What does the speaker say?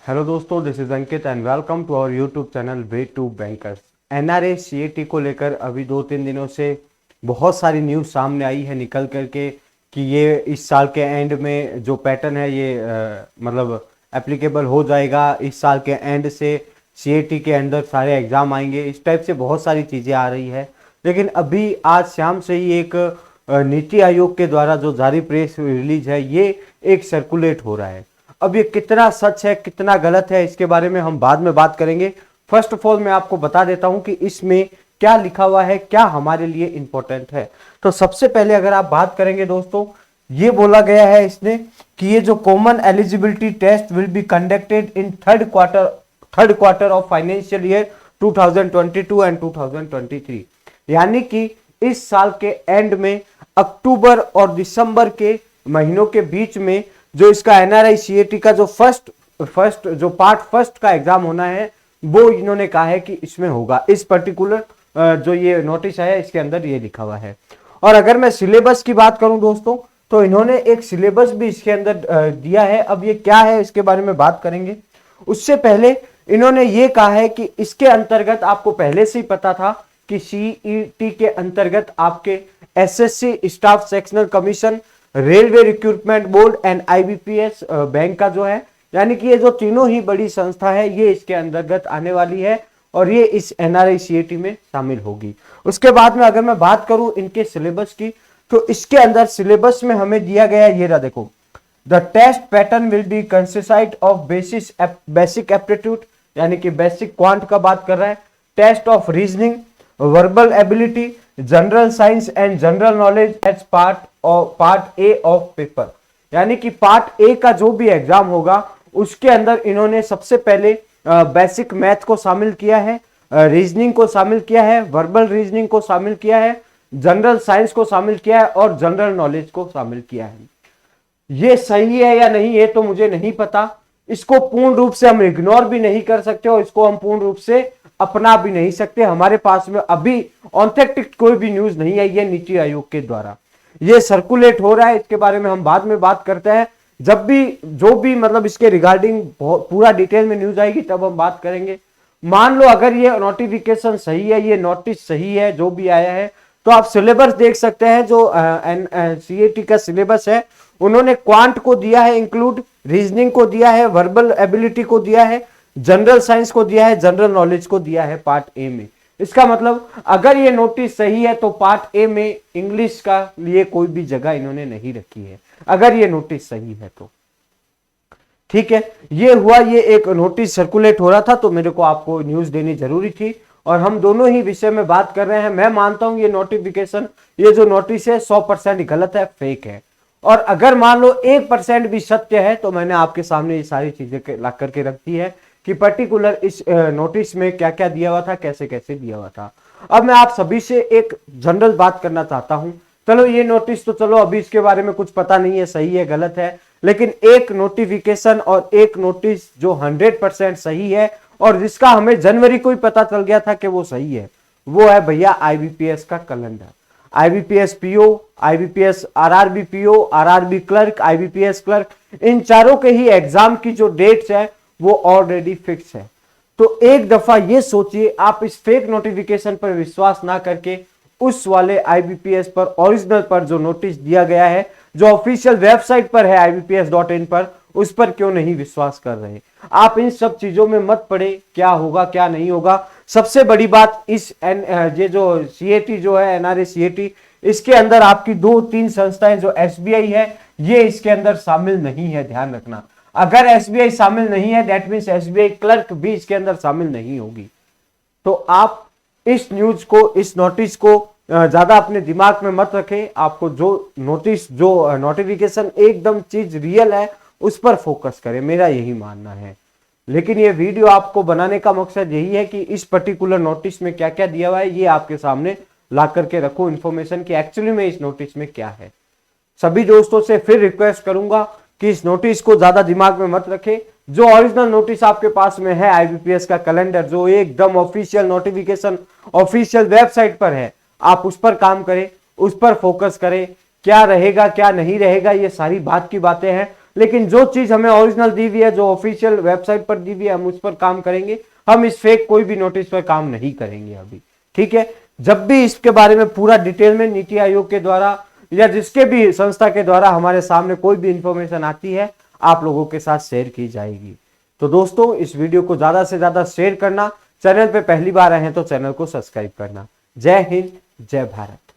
Hello दोस्तों, this is Ankit and welcome to our YouTube channel way to bankers. NRA CET को लेकर अभी 2-3 दिनों से बहुत सारी न्यूज़ सामने आई है निकल करके कि ये इस साल के एंड में जो पैटर्न है ये मतलब एप्लीकेबल हो जाएगा। इस साल के एंड से सीएटी के अंदर सारे एग्ज़ाम आएंगे, इस टाइप से बहुत सारी चीज़ें आ रही है। लेकिन अभी आज शाम से ही एक नीति आयोग के द्वारा जो जारी प्रेस रिलीज है ये एक सर्कुलेट हो रहा है। अब ये कितना सच है कितना गलत है इसके बारे में हम बाद में बात करेंगे। फर्स्ट ऑफ ऑल मैं आपको बता देता हूं कि इसमें क्या लिखा हुआ है, क्या हमारे लिए इंपॉर्टेंट है। तो सबसे पहले अगर आप बात करेंगे दोस्तों, ये बोला गया है इसने कि ये जो common eligibility test will be conducted in third quarter of financial year 2022 and 2023। यानी कि इस साल के एंड में अक्टूबर और दिसंबर के महीनों के बीच में जो इसका एनआरआई सीएटी का जो फर्स्ट जो पार्ट फर्स्ट का एग्जाम होना है वो इन्होंने कहा है कि इसमें होगा। इस पर्टिकुलर जो ये नोटिस है इसके अंदर ये लिखा हुआ है। और अगर मैं सिलेबस की बात करूं दोस्तों, तो इन्होंने एक सिलेबस भी इसके अंदर दिया है। अब ये क्या है इसके बारे में बात करेंगे। उससे पहले इन्होंने ये कहा है कि इसके अंतर्गत आपको पहले से ही पता था कि सीईटी के अंतर्गत आपके SSC staff sectional commission, railway recruitment board and IBPS bank का जो है, यानी कि ये जो तीनों ही बड़ी संस्था है ये इसके अंतर्गत आने वाली है और ये इस एनआरआई सीएटी में शामिल होगी। उसके बाद में अगर मैं बात करूं इनके सिलेबस की, तो इसके अंदर सिलेबस में हमें दिया गया ये रहा देखो, the test pattern will be consist of basic aptitude, यानी कि बेसिक क्वांट का बात कर रहा है, test of reasoning, verbal ability, general science and general knowledge as part A of paper. यानी कि पार्ट ए का जो भी एग्जाम होगा उसके अंदर इन्होंने सबसे पहले बेसिक मैथ को शामिल किया है, रीजनिंग को शामिल किया है, वर्बल रीजनिंग को शामिल किया है, जनरल साइंस को शामिल किया है और जनरल नॉलेज को शामिल किया है। ये सही है या नहीं ये तो मुझे नहीं पता। इसको पूर्ण रूप से हम इग्नोर भी नहीं कर सकते और इसको हम पूर्ण रूप से अपना भी नहीं सकते। हमारे पास में अभी ऑथेंटिक कोई भी न्यूज नहीं आई है नीति आयोग के द्वारा। ये सर्कुलेट हो रहा है, इसके बारे में हम बाद में बात करते हैं। जब भी जो भी मतलब इसके रिगार्डिंग पूरा डिटेल में न्यूज आएगी तब हम बात करेंगे। मान लो अगर ये नोटिफिकेशन सही है, ये नोटिस सही है जो भी आया है, तो आप सिलेबस देख सकते हैं। जो सीएटी का सिलेबस है उन्होंने क्वांट को दिया है इंक्लूड, रीजनिंग को दिया है, वर्बल एबिलिटी को दिया है, जनरल साइंस को दिया है, जनरल नॉलेज को दिया है पार्ट ए में। इसका मतलब अगर ये नोटिस सही है तो पार्ट ए में इंग्लिश का लिए कोई भी जगह इन्होंने नहीं रखी है, अगर ये नोटिस सही है तो। ठीक है, ये हुआ, ये एक नोटिस सर्कुलेट हो रहा था तो मेरे को आपको न्यूज देनी जरूरी थी और हम दोनों ही विषय में बात कर रहे हैं। मैं मानता हूं ये नोटिफिकेशन, ये जो नोटिस है 100% गलत है, फेक है। और अगर मान लो 1% भी सत्य है तो मैंने आपके सामने ये सारी चीजें ला करके रख दी है कि पर्टिकुलर इस नोटिस में क्या क्या दिया हुआ था, कैसे कैसे दिया हुआ था। अब मैं आप सभी से एक जनरल बात करना चाहता हूं। चलो ये नोटिस तो चलो अभी इसके बारे में कुछ पता नहीं है सही है गलत है, लेकिन एक नोटिफिकेशन और एक नोटिस जो 100% सही है और जिसका हमें जनवरी को ही पता चल गया था कि वो सही है, वो है भैया आईबीपीएस का calendar. IBPS PO, IBPS RRB PO, RRB clerk, IBPS clerk, इन चारों के ही एग्जाम की जो डेट्स है वो ऑलरेडी फिक्स है। तो एक दफा ये सोचिए, आप इस फेक नोटिफिकेशन पर विश्वास ना करके उस वाले आईबीपीएस पर, ओरिजिनल पर जो नोटिस दिया गया है, जो ऑफिशियल वेबसाइट पर है ibps.in पर, उस पर क्यों नहीं विश्वास कर रहे। आप इन सब चीजों में मत पड़े क्या होगा क्या नहीं होगा। सबसे बड़ी बात, इस ये जो सीएटी जो है एनआरए सीएटी, इसके अंदर आपकी 2-3 संस्थाएं, जो एसबीआई है ये इसके अंदर शामिल नहीं है, ध्यान रखना। अगर एसबीआई शामिल नहीं है दैट मींस एसबीआई क्लर्क भी इसके अंदर शामिल नहीं होगी। तो आप इस न्यूज को, इस नोटिस को ज्यादा अपने दिमाग में मत रखें। आपको जो नोटिस, जो नोटिफिकेशन एकदम चीज रियल है उस पर फोकस करें, मेरा यही मानना है। लेकिन ये वीडियो आपको बनाने का मकसद यही है कि इस पर्टिकुलर नोटिस में क्या क्या दिया हुआ है ये आपके सामने ला करके रखो इन्फॉर्मेशन की एक्चुअली में इस नोटिस में क्या है। सभी दोस्तों से फिर रिक्वेस्ट करूंगा कि इस नोटिस को ज्यादा दिमाग में मत रखें। जो ओरिजिनल नोटिस आपके पास में है आईबीपीएस का कैलेंडर, जो एकदम ऑफिशियल नोटिफिकेशन ऑफिशियल वेबसाइट पर है, आप उस पर काम करें, उस पर फोकस करें। क्या रहेगा क्या नहीं रहेगा ये सारी बात की बातें हैं। लेकिन जो चीज हमें ओरिजिनल दी हुई है, जो ऑफिशियल वेबसाइट पर दी हुई है, हम उस पर काम करेंगे। हम इस फेक कोई भी नोटिस पर काम नहीं करेंगे अभी, ठीक है। जब भी इसके बारे में पूरा डिटेल में नीति आयोग के द्वारा या जिसके भी संस्था के द्वारा हमारे सामने कोई भी इंफॉर्मेशन आती है, आप लोगों के साथ शेयर की जाएगी। तो दोस्तों, इस वीडियो को ज्यादा से ज्यादा शेयर करना, चैनल पे पहली बार आए हैं तो चैनल को सब्सक्राइब करना। जय हिंद, जय भारत।